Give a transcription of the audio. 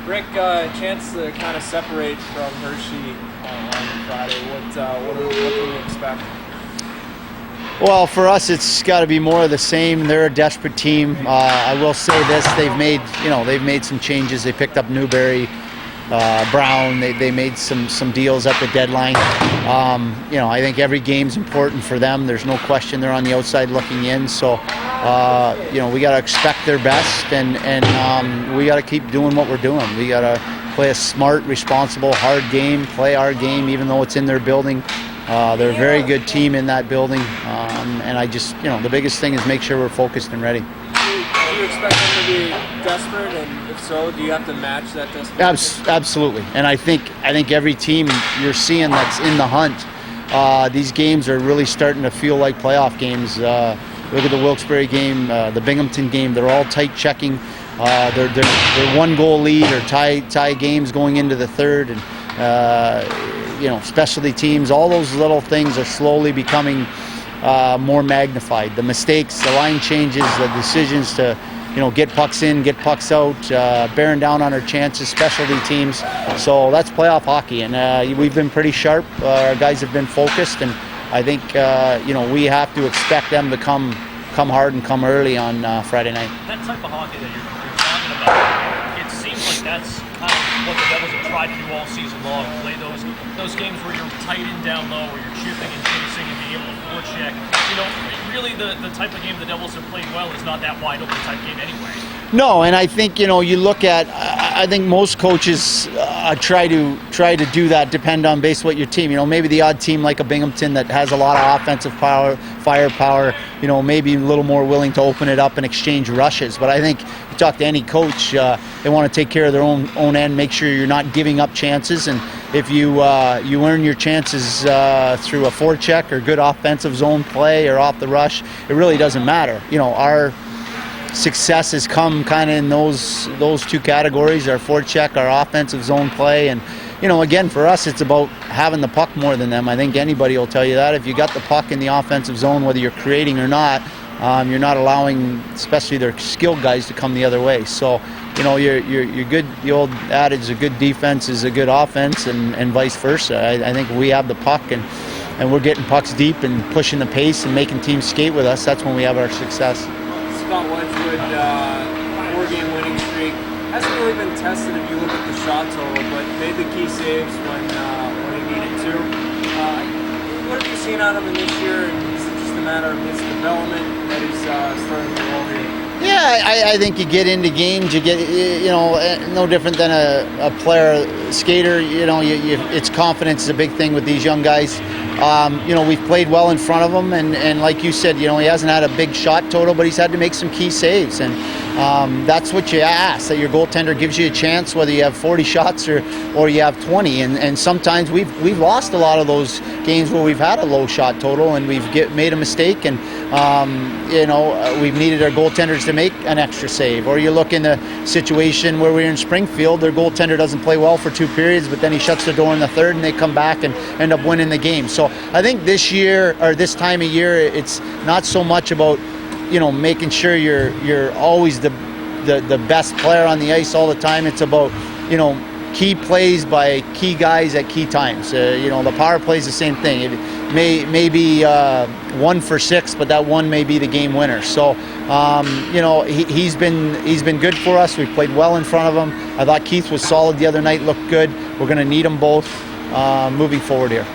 Rick, chance to kind of separate from Hershey on Friday. What can we expect? Well, for us, it's got to be more of the same. They're a desperate team. I will say this: they've made some changes. They picked up Newberry, Brown. They made some deals at the deadline. I think every game's important for them. There's no question they're on the outside looking in. So, we got to expect their best, and we got to keep doing what we're doing. We got to play a smart, responsible, hard game. Play our game, even though it's in their building. They're a very good team in that building, and I just, the biggest thing is make sure we're focused and ready. Do you expect them to be desperate, and if so, do you have to match that desperation? Absolutely, and I think every team you're seeing that's in the hunt, these games are really starting to feel like playoff games. Look at the Wilkes-Barre game, the Binghamton game. They're all tight checking. They're one goal lead or tie games going into the third, and specialty teams, all those little things are slowly becoming more magnified. The mistakes, the line changes, the decisions to, get pucks in, get pucks out, bearing down on our chances, specialty teams. So that's playoff hockey, and we've been pretty sharp. Our guys have been focused, and I think, we have to expect them to come hard and come early on Friday night. That type of hockey that you're talking about, it seems like that's kind of what the Devils have tried to do all season long. Play those games where you're tight and down low, where you're chipping and chasing and being able to forecheck. Really the type of game the Devils have played well is not that wide open type game anyway. No, and I think you look at. I think most coaches try to do that. Depend on based what your team. Maybe the odd team like a Binghamton that has a lot of offensive firepower. Maybe a little more willing to open it up and exchange rushes. But I think you talk to any coach, they want to take care of their own end. Make sure you're not giving up chances. And if you earn your chances through a forecheck or good offensive zone play or off the rush, it really doesn't matter. Our success has come kind of in those two categories: our forecheck, our offensive zone play, and again for us it's about having the puck more than them. I think anybody will tell you that. If you got the puck in the offensive zone, whether you're creating or not, you're not allowing, especially their skilled guys, to come the other way. So you're good. The old adage, a good defense is a good offense, and vice versa. I think we have the puck and we're getting pucks deep and pushing the pace and making teams skate with us. That's when we have our success. Wedgewood, 4-game winning streak. Hasn't really been tested if you look at the shot total, but made the key saves when he needed to. What have you seen out of him this year? And is it just a matter of his development that he's starting to roll here? Yeah, I think you get into games, you get, no different than a player, skater, it's confidence is a big thing with these young guys. We've played well in front of him, and like you said, he hasn't had a big shot total, but he's had to make some key saves, and that's what you ask, that your goaltender gives you a chance, whether you have 40 shots or you have 20, and sometimes we've lost a lot of those games where we've had a low shot total and we've made a mistake, and we've needed our goaltenders to make an extra save. Or you look in the situation where we're in Springfield, their goaltender doesn't play well for 2 periods, but then he shuts the door in the third and they come back and end up winning the game. So I think this year, or this time of year, it's not so much about making sure you're always the best player on the ice all the time. It's about key plays by key guys at key times. The power play is the same thing. It may be 1 for 6, but that one may be the game winner. So he's been good for us. We've played well in front of him. I thought Keith was solid the other night, looked good. We're going to need them both moving forward here.